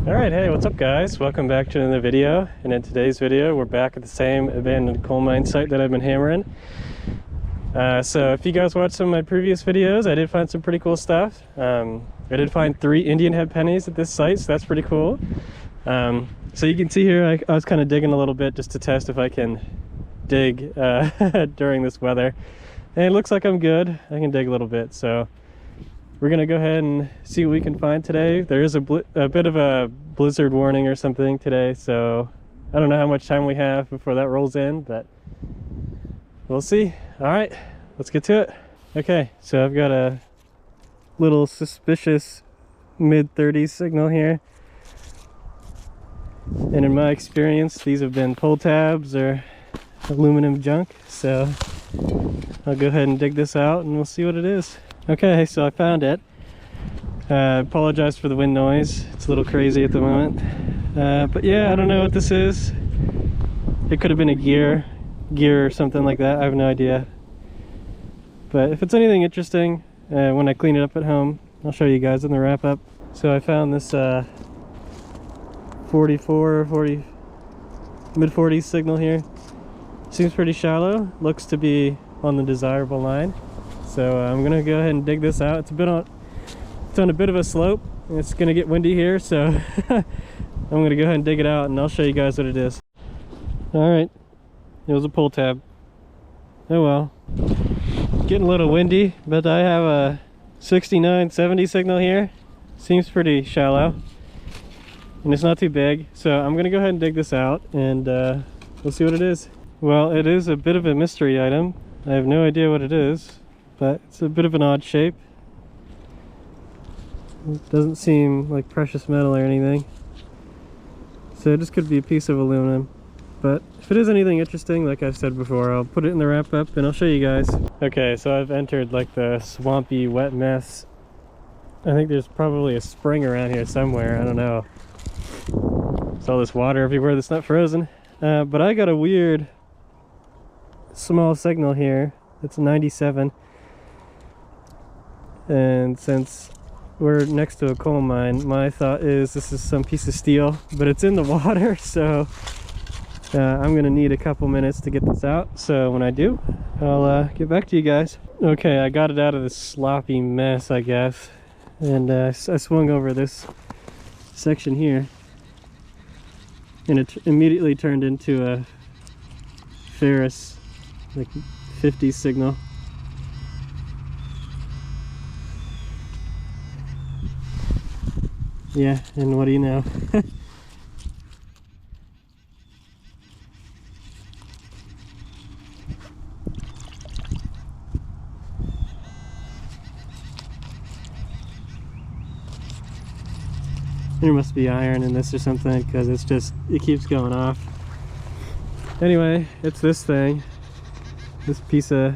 Alright, hey, what's up guys? Welcome back to another video. And in today's video, we're back at the same abandoned coal mine site that I've been hammering. So if you guys watched some of my previous videos, I did find some pretty cool stuff. I did find 3 Indian head pennies at this site, so that's pretty cool. So you can see here, I was kind of digging a little bit just to test if I can dig during this weather. And it looks like I'm good. I can dig a little bit, so we're gonna go ahead and see what we can find today. There is a bit of a blizzard warning or something today, so I don't know how much time we have before that rolls in, but we'll see. All right, let's get to it. Okay, so I've got a little suspicious mid-30s signal here, and in my experience these have been pull tabs or aluminum junk, so I'll go ahead and dig this out and we'll see what it is. Okay, so I found it. Apologize for the wind noise. It's a little crazy at the moment. But yeah, I don't know what this is. It could have been a gear or something like that. I have no idea. But if it's anything interesting, when I clean it up at home, I'll show you guys in the wrap up. So I found this 44 or mid-40s signal here. Seems pretty shallow. Looks to be on the desirable line. So I'm gonna go ahead and dig this out. It's on a bit of a slope. It's gonna get windy here, so I'm gonna go ahead and dig it out and I'll show you guys what it is. All right, it was a pull tab. Oh well. Getting a little windy, but I have a 69-70 signal here. Seems pretty shallow, and it's not too big. So I'm gonna go ahead and dig this out, and we'll see what it is. Well, it is a bit of a mystery item. I have no idea what it is, but it's a bit of an odd shape. It doesn't seem like precious metal or anything, so this could be a piece of aluminum. But if it is anything interesting, like I've said before, I'll put it in the wrap up and I'll show you guys. Okay, so I've entered like the swampy wet mess. I think there's probably a spring around here somewhere. I don't know. There's all this water everywhere that's not frozen. But I got a weird small signal here. It's 97. And since we're next to a coal mine, my thought is this is some piece of steel, but it's in the water, so I'm gonna need a couple minutes to get this out. So when I do, I'll get back to you guys. Okay, I got it out of this sloppy mess, I guess, and I swung over this section here, and it immediately turned into a ferrous, like 50 signal. Yeah, and what do you know? There must be iron in this or something, because it keeps going off. Anyway, it's this thing. This piece of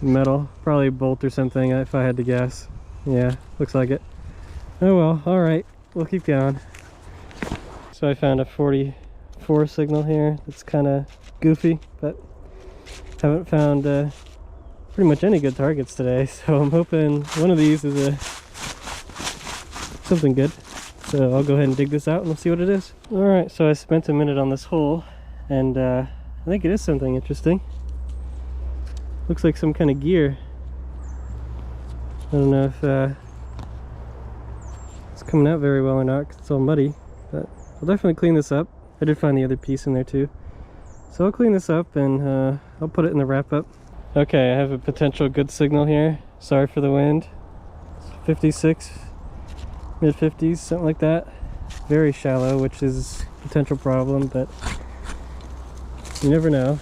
metal, probably a bolt or something if I had to guess. Yeah, looks like it. Oh well, alright, we'll keep going. So I found a 44 signal here. It's kind of goofy, but haven't found pretty much any good targets today, so I'm hoping one of these is something good. So I'll go ahead and dig this out and we'll see what it is. Alright, so I spent a minute on this hole, and I think it is something interesting. Looks like some kind of gear. I don't know if it's coming out very well or not because it's all muddy, but I'll definitely clean this up. I did find the other piece in there too, so I'll clean this up and I'll put it in the wrap up. Okay, I have a potential good signal here. Sorry for the wind. It's 56, mid 50s, something like that. Very shallow, which is a potential problem, but you never know.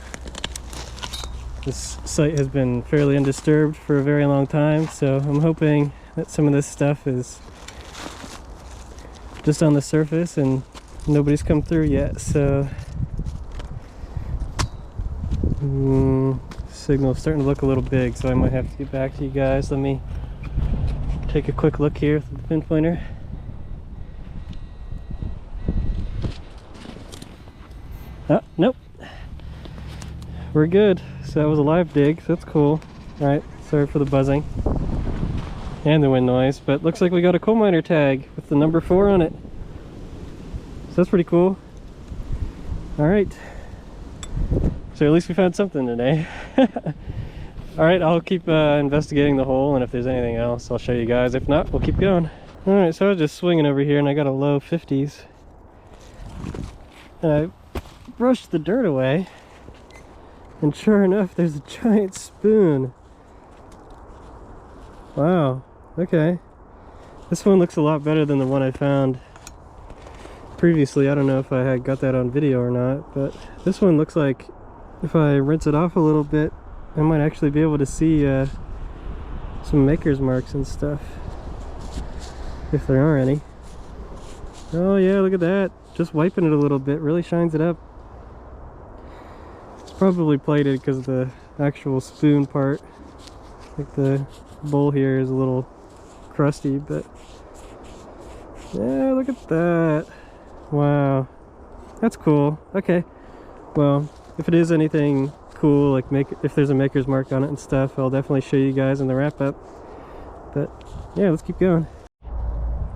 This site has been fairly undisturbed for a very long time, so I'm hoping that some of this stuff is just on the surface and nobody's come through yet. So signal's starting to look a little big, so I might have to get back to you guys. Let me take a quick look here with the pinpointer. Oh, nope, we're good. So that was a live dig, so that's cool. All right, sorry for the buzzing. and the wind noise, but looks like we got a coal miner tag with the number 4 on it. So that's pretty cool. All right. So at least we found something today. All right, I'll keep investigating the hole, and if there's anything else, I'll show you guys. If not, we'll keep going. All right, so I was just swinging over here, and I got a low 50s. And I brushed the dirt away, and sure enough, there's a giant spoon. Wow, okay. This one looks a lot better than the one I found previously. I don't know if I had got that on video or not, but this one looks like if I rinse it off a little bit, I might actually be able to see some maker's marks and stuff, if there are any. Oh yeah, look at that. Just wiping it a little bit really shines it up. It's probably plated because of the actual spoon part. Like the bowl here is a little crusty, but yeah, look at that. Wow, that's cool. Okay, well, if it is anything cool, like if there's a maker's mark on it and stuff, I'll definitely show you guys in the wrap up. But yeah, let's keep going.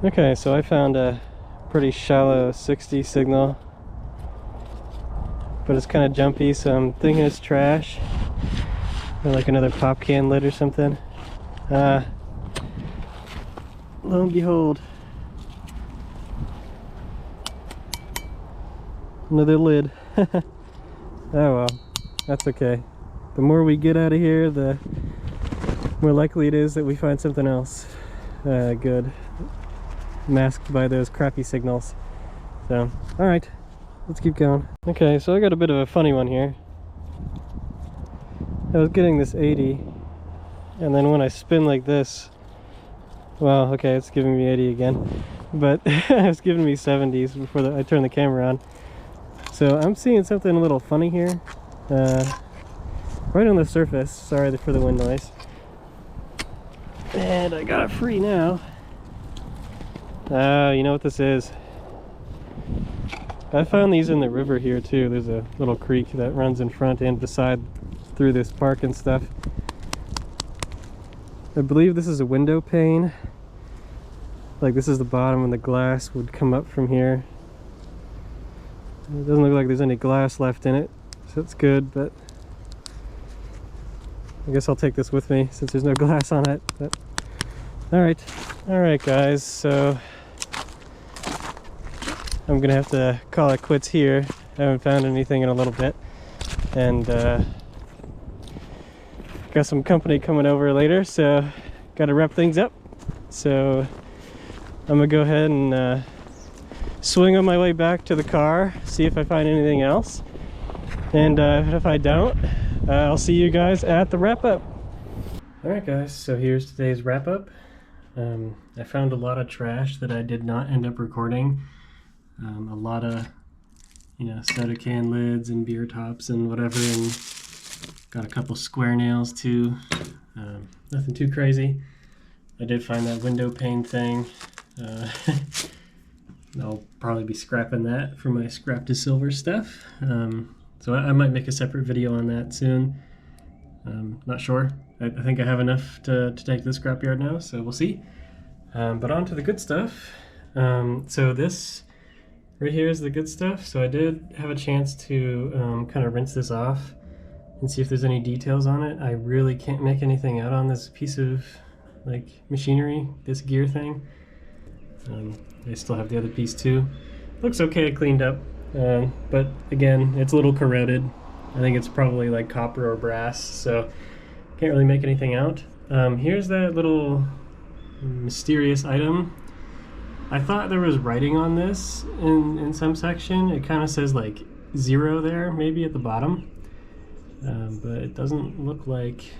Okay, so I found a pretty shallow 60 signal, but it's kind of jumpy, so I'm thinking it's trash, or like another pop can lid or something. Lo and behold, another lid. Oh well, that's okay. The more we get out of here, the more likely it is that we find something else good, masked by those crappy signals. So, all right, let's keep going. Okay, so I got a bit of a funny one here. I was getting this 80, and then when I spin like this, well, okay, it's giving me 80 again, but it was giving me 70s before I turned the camera on. So I'm seeing something a little funny here, right on the surface. Sorry for the wind noise. And I got it free now. You know what this is? I found these in the river here too. There's a little creek that runs in front and beside through this park and stuff. I believe this is a window pane. Like this is the bottom and the glass would come up from here. It doesn't look like there's any glass left in it, so it's good, but I guess I'll take this with me since there's no glass on it. But alright guys, so I'm gonna have to call it quits here. I haven't found anything in a little bit, and got some company coming over later, so gotta wrap things up. So I'm gonna go ahead and swing on my way back to the car, see if I find anything else, and if I don't, I'll see you guys at the wrap-up. Alright guys, so here's today's wrap-up. I found a lot of trash that I did not end up recording. A lot of, you know, soda can lids and beer tops and whatever, and got a couple square nails too. Nothing too crazy. I did find that window pane thing. I'll probably be scrapping that for my scrap to silver stuff. So I might make a separate video on that soon. Not sure. I think I have enough to take to the scrapyard now, so we'll see. But on to the good stuff. So this right here is the good stuff. So I did have a chance to kind of rinse this off and see if there's any details on it. I really can't make anything out on this piece of like machinery, this gear thing. I still have the other piece too. Looks okay, cleaned up, but again, it's a little corroded. I think it's probably like copper or brass, so can't really make anything out. Here's that little mysterious item. I thought there was writing on this in some section. It kind of says like 0 there, maybe at the bottom, but it doesn't look like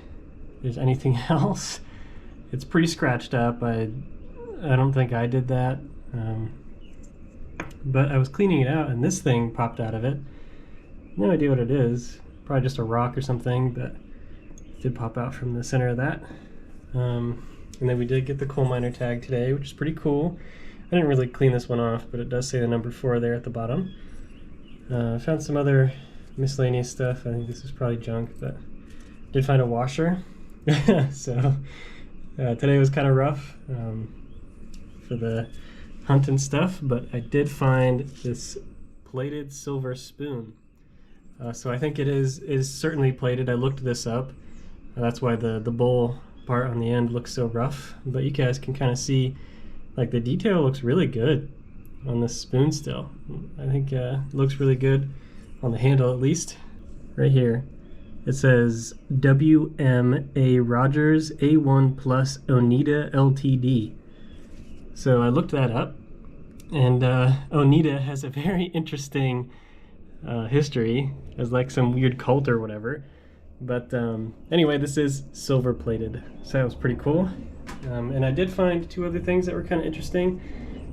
there's anything else. It's pretty scratched up. I don't think I did that. But I was cleaning it out and this thing popped out of it. No idea what it is. Probably just a rock or something, but it did pop out from the center of that. And then we did get the coal miner tag today, which is pretty cool. I didn't really clean this one off, but it does say the number 4 there at the bottom. I found some other miscellaneous stuff. I think this is probably junk, but did find a washer. So Today was kind of rough for the hunt and stuff, but I did find this plated silver spoon. So I think it is certainly plated. I looked this up. That's why the bowl part on the end looks so rough. But you guys can kind of see, like, the detail looks really good on this spoon still. I think it looks really good on the handle, at least. Right here, it says W.M.A. Rogers A1 Plus Oneida Ltd. So I looked that up, and Oneida has a very interesting history as like some weird cult or whatever. But anyway, this is silver plated, so that was pretty cool. And I did find two other things that were kind of interesting.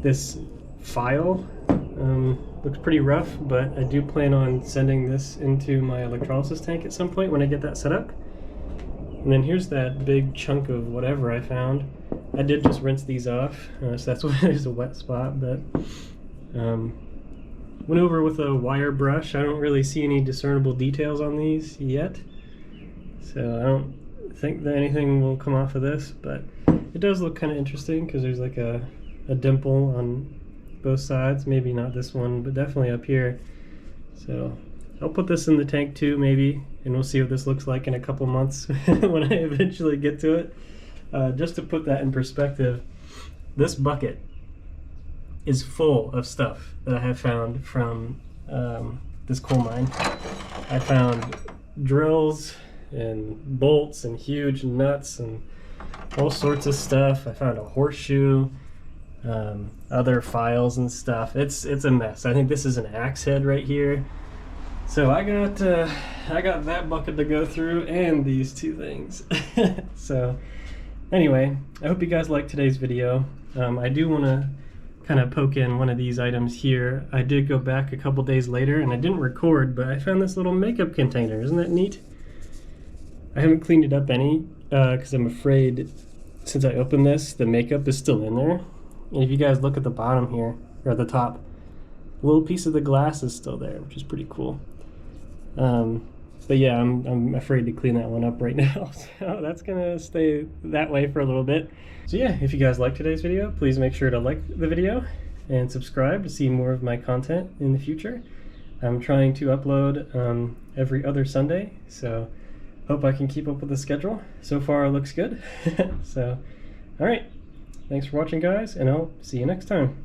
This file looks pretty rough, but I do plan on sending this into my electrolysis tank at some point when I get that set up. And then here's that big chunk of whatever I found. I did just rinse these off, so that's why there's a wet spot, but went over with a wire brush. I don't really see any discernible details on these yet, so I don't think that anything will come off of this, but it does look kind of interesting because there's like a dimple on both sides. Maybe not this one, but definitely up here. So I'll put this in the tank too, maybe, and we'll see what this looks like in a couple months when I eventually get to it. Just to put that in perspective, this bucket is full of stuff that I have found from this coal mine. I found drills and bolts and huge nuts and all sorts of stuff. I found a horseshoe, other files and stuff. It's a mess. I think this is an axe head right here. So I got that bucket to go through and these two things. So anyway, I hope you guys liked today's video. I do want to kind of poke in one of these items here. I did go back a couple days later and I didn't record, but I found this little makeup container. Isn't that neat? I haven't cleaned it up any because I'm afraid since I opened this, the makeup is still in there. And if you guys look at the bottom here, or at the top, a little piece of the glass is still there, which is pretty cool. But yeah, I'm afraid to clean that one up right now, so that's gonna stay that way for a little bit. So yeah, if you guys liked today's video, please make sure to like the video and subscribe to see more of my content in the future. I'm trying to upload every other Sunday, so hope I can keep up with the schedule. So far it looks good. So, alright, thanks for watching guys, and I'll see you next time.